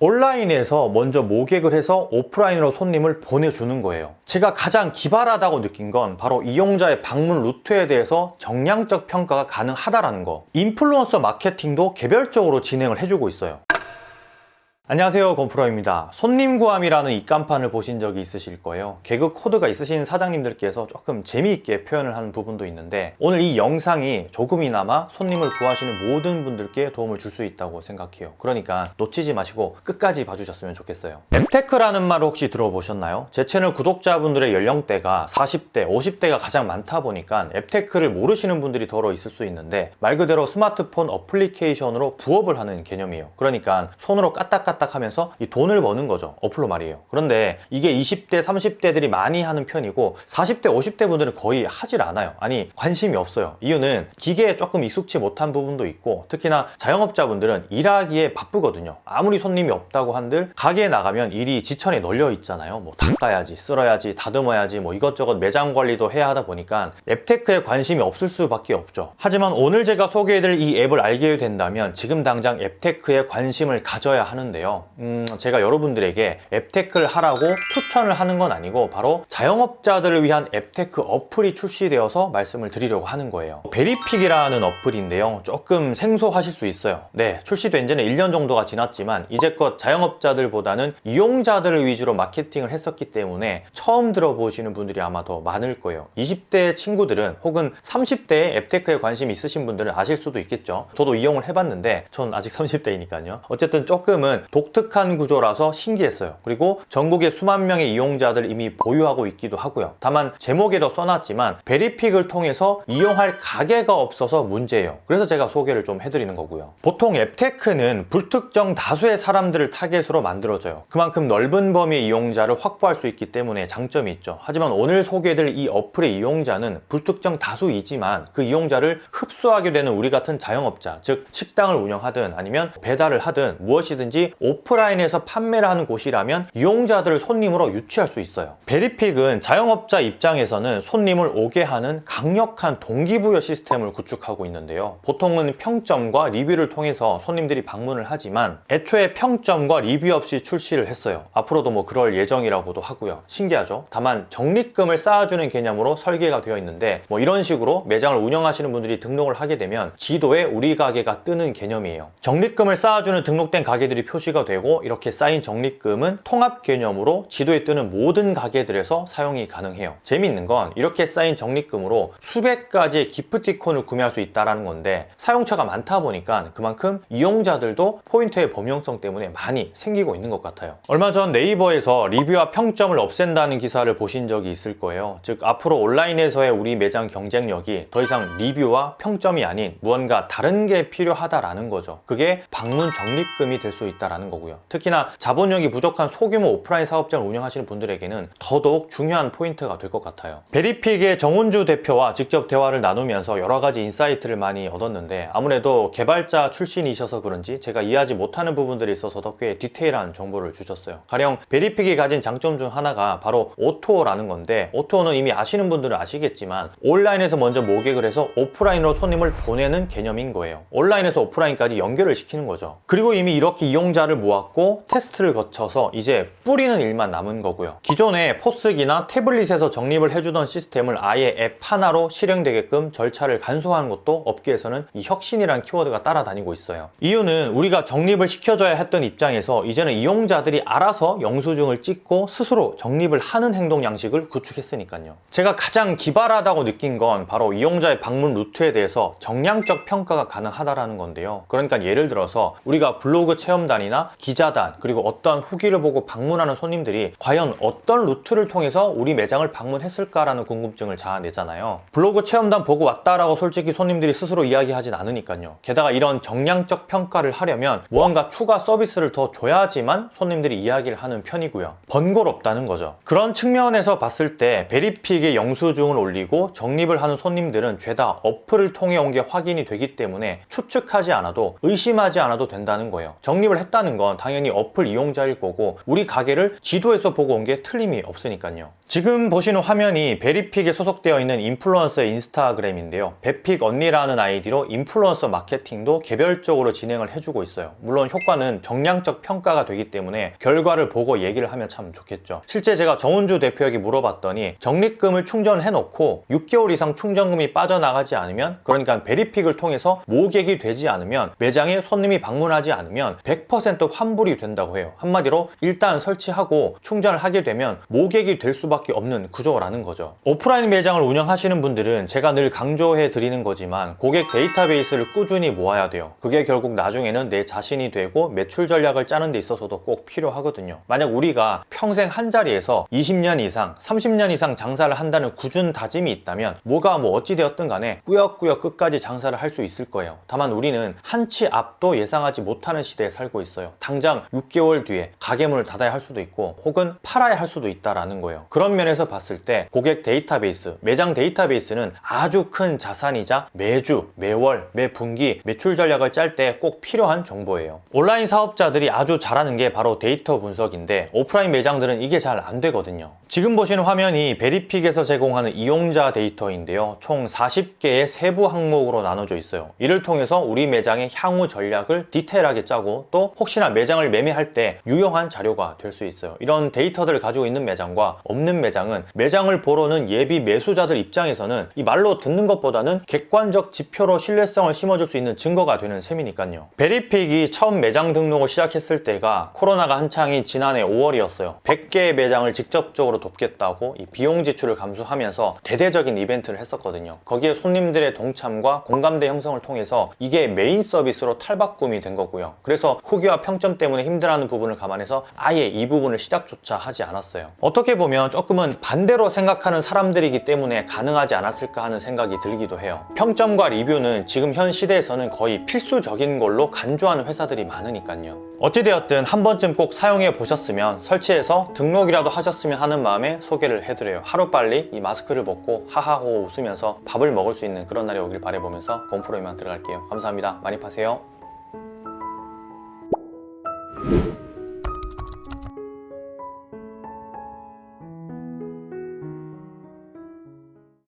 온라인에서 먼저 모객을 해서 오프라인으로 손님을 보내주는 거예요. 제가 가장 기발하다고 느낀 건 바로 이용자의 방문 루트에 대해서 정량적 평가가 가능하다라는 거. 인플루언서 마케팅도 개별적으로 진행을 해주고 있어요. 안녕하세요, 건프로입니다. 손님 구함이라는 입간판을 보신 적이 있으실 거예요. 개그 코드가 있으신 사장님들께서 조금 재미있게 표현을 하는 부분도 있는데, 오늘 이 영상이 조금이나마 손님을 구하시는 모든 분들께 도움을 줄 수 있다고 생각해요. 그러니까 놓치지 마시고 끝까지 봐주셨으면 좋겠어요. 앱테크라는 말을 혹시 들어보셨나요? 제 채널 구독자분들의 연령대가 40대, 50대가 가장 많다 보니까 앱테크를 모르시는 분들이 더러 있을 수 있는데, 말 그대로 스마트폰 어플리케이션으로 부업을 하는 개념이에요. 그러니까 손으로 까딱까딱 하면서 이 돈을 버는 거죠. 어플로 말이에요. 그런데 이게 20대, 30대들이 많이 하는 편이고 40대, 50대 분들은 거의 하질 않아요. 아니, 관심이 없어요. 이유는 기계에 조금 익숙치 못한 부분도 있고, 특히나 자영업자분들은 일하기에 바쁘거든요. 아무리 손님이 없다고 한들 가게에 나가면 일이 지천에 널려 있잖아요. 뭐 닦아야지, 쓸어야지, 다듬어야지, 뭐 이것저것 매장 관리도 해야 하다 보니까 앱테크에 관심이 없을 수밖에 없죠. 하지만 오늘 제가 소개해드릴 이 앱을 알게 된다면 지금 당장 앱테크에 관심을 가져야 하는데요. 제가 여러분들에게 앱테크를 하라고 추천을 하는 건 아니고 바로 자영업자들을 위한 앱테크 어플이 출시되어서 말씀을 드리려고 하는 거예요. 베리픽이라는 어플인데요. 조금 생소하실 수 있어요. 네, 출시된 지는 1년 정도가 지났지만 이제껏 자영업자들보다는 이용자들을 위주로 마케팅을 했었기 때문에 처음 들어보시는 분들이 아마 더 많을 거예요. 20대 친구들은 혹은 30대에 앱테크에 관심이 있으신 분들은 아실 수도 있겠죠. 저도 이용을 해봤는데 전 아직 30대이니까요. 어쨌든 조금은 독특한 구조라서 신기했어요. 그리고 전국에 수만 명의 이용자들 이미 보유하고 있기도 하고요. 다만 제목에도 써놨지만 베리픽을 통해서 이용할 가게가 없어서 문제예요. 그래서 제가 소개를 좀 해드리는 거고요. 보통 앱테크는 불특정 다수의 사람들을 타겟으로 만들어져요. 그만큼 넓은 범위의 이용자를 확보할 수 있기 때문에 장점이 있죠. 하지만 오늘 소개해드릴 이 어플의 이용자는 불특정 다수이지만 그 이용자를 흡수하게 되는 우리 같은 자영업자, 즉 식당을 운영하든 아니면 배달을 하든 무엇이든지 오프라인에서 판매를 하는 곳이라면 이용자들을 손님으로 유치할 수 있어요. 베리픽은 자영업자 입장에서는 손님을 오게 하는 강력한 동기부여 시스템을 구축하고 있는데요. 보통은 평점과 리뷰를 통해서 손님들이 방문을 하지만 애초에 평점과 리뷰 없이 출시를 했어요. 앞으로도 뭐 그럴 예정이라고도 하고요. 신기하죠? 다만 적립금을 쌓아주는 개념으로 설계가 되어 있는데, 뭐 이런 식으로 매장을 운영하시는 분들이 등록을 하게 되면 지도에 우리 가게가 뜨는 개념이에요. 적립금을 쌓아주는 등록된 가게들이 표시가 되고, 이렇게 쌓인 적립금은 통합 개념으로 지도에 뜨는 모든 가게들에서 사용이 가능해요. 재미있는 건 이렇게 쌓인 적립금으로 수백 가지의 기프티콘을 구매할 수 있다는 건데, 사용처가 많다 보니까 그만큼 이용자들도 포인트의 범용성 때문에 많이 생기고 있는 것 같아요. 얼마 전 네이버에서 리뷰와 평점을 없앤다는 기사를 보신 적이 있을 거예요. 즉, 앞으로 온라인에서의 우리 매장 경쟁력이 더 이상 리뷰와 평점이 아닌 무언가 다른 게 필요하다라는 거죠. 그게 방문 적립금이 될 수 있다라는 거고요. 특히나 자본력이 부족한 소규모 오프라인 사업장을 운영하시는 분들에게는 더더욱 중요한 포인트가 될 것 같아요. 베리픽의 정은주 대표와 직접 대화를 나누면서 여러 가지 인사이트를 많이 얻었는데, 아무래도 개발자 출신이셔서 그런지 제가 이해하지 못하는 부분들이 있어서 꽤 디테일한 정보를 주셨어요. 가령 베리픽이 가진 장점 중 하나가 바로 O2O라는 건데, O2O는 이미 아시는 분들은 아시겠지만 온라인에서 먼저 모객을 해서 오프라인으로 손님을 보내는 개념인 거예요. 온라인에서 오프라인까지 연결을 시키는 거죠. 그리고 이미 이렇게 이용자를 모았고 테스트를 거쳐서 이제 뿌리는 일만 남은 거고요. 기존에 포스기나 태블릿에서 적립을 해주던 시스템을 아예 앱 하나로 실행되게끔 절차를 간소화한 것도 업계에서는 이 혁신이라는 키워드가 따라다니고 있어요. 이유는 우리가 적립을 시켜줘야 했던 입장에서 이제는 이용자들이 알아서 영수증을 찍고 스스로 적립을 하는 행동 양식을 구축했으니까요. 제가 가장 기발하다고 느낀 건 바로 이용자의 방문 루트에 대해서 정량적 평가가 가능하다는 건데요. 그러니까 예를 들어서 우리가 블로그 체험단이나 기자단, 그리고 어떠한 후기를 보고 방문하는 손님들이 과연 어떤 루트를 통해서 우리 매장을 방문했을까라는 궁금증을 자아내잖아요. 블로그 체험단 보고 왔다라고 솔직히 손님들이 스스로 이야기하진 않으니까요. 게다가 이런 정량적 평가를 하려면 무언가 추가 서비스를 더 줘야지만 손님들이 이야기를 하는 편이고요. 번거롭다는 거죠. 그런 측면에서 봤을 때 베리픽에 영수증을 올리고 적립을 하는 손님들은 죄다 어플을 통해 온 게 확인이 되기 때문에 추측하지 않아도 의심하지 않아도 된다는 거예요. 적립을 했다는 한다는 건 당연히 어플 이용자일 거고 우리 가게를 지도에서 보고 온 게 틀림이 없으니까요. 지금 보시는 화면이 베리픽에 소속되어 있는 인플루언서의 인스타그램인데요. 베픽 언니라는 아이디로 인플루언서 마케팅도 개별적으로 진행을 해주고 있어요. 물론 효과는 정량적 평가가 되기 때문에 결과를 보고 얘기를 하면 참 좋겠죠. 실제 제가 정은주 대표에게 물어봤더니 적립금을 충전해 놓고 6개월 이상 충전금이 빠져나가지 않으면, 그러니까 베리픽을 통해서 모객이 되지 않으면, 매장에 손님이 방문하지 않으면 100% 환불이 된다고 해요. 한마디로 일단 설치하고 충전을 하게 되면 모객이 될 수밖에 없는 구조라는 거죠. 오프라인 매장을 운영하시는 분들은 제가 늘 강조해 드리는 거지만 고객 데이터베이스를 꾸준히 모아야 돼요. 그게 결국 나중에는 내 자신이 되고 매출 전략을 짜는 데 있어서도 꼭 필요하거든요. 만약 우리가 평생 한 자리에서 20년 이상, 30년 이상 장사를 한다는 굳은 다짐이 있다면 뭐가 어찌되었든 간에 꾸역꾸역 끝까지 장사를 할 수 있을 거예요. 다만 우리는 한 치 앞도 예상하지 못하는 시대에 살고 있어요. 당장 6개월 뒤에 가게문을 닫아야 할 수도 있고 혹은 팔아야 할 수도 있다라는 거예요. 그런 면에서 봤을 때 고객 데이터베이스, 매장 데이터베이스는 아주 큰 자산이자 매주, 매월, 매 분기 매출 전략을 짤 때 꼭 필요한 정보예요. 온라인 사업자들이 아주 잘하는 게 바로 데이터 분석인데 오프라인 매장들은 이게 잘 안 되거든요. 지금 보시는 화면이 베리픽에서 제공하는 이용자 데이터인데요. 총 40개의 세부 항목으로 나눠져 있어요. 이를 통해서 우리 매장의 향후 전략을 디테일하게 짜고 또 혹시나 매장을 매매할 때 유용한 자료가 될 수 있어요. 이런 데이터들을 가지고 있는 매장과 없는 매장은 매장을 보러 오는 예비 매수자들 입장에서는 이 말로 듣는 것보다는 객관적 지표로 신뢰성을 심어줄 수 있는 증거가 되는 셈이니까요. 베리픽이 처음 매장 등록을 시작했을 때가 코로나가 한창인 지난해 5월이었어요. 100개의 매장을 직접적으로 돕겠다고 이 비용 지출을 감수하면서 대대적인 이벤트를 했었거든요. 거기에 손님들의 동참과 공감대 형성을 통해서 이게 메인 서비스로 탈바꿈이 된 거고요. 그래서 후기와 평점 때문에 힘들어하는 부분을 감안해서 아예 이 부분을 시작조차 하지 않았어요. 어떻게 보면 조금은 반대로 생각하는 사람들이기 때문에 가능하지 않았을까 하는 생각이 들기도 해요. 평점과 리뷰는 지금 현 시대에서는 거의 필수적인 걸로 간주하는 회사들이 많으니까요. 어찌되었든 한 번쯤 꼭 사용해 보셨으면 설치해서 등록이라도 하셨으면 하는 마음에 소개를 해드려요. 하루빨리 이 마스크를 벗고 하하호 웃으면서 밥을 먹을 수 있는 그런 날이 오길 바라보면서 곰프로 이만 들어갈게요. 감사합니다. 많이 파세요.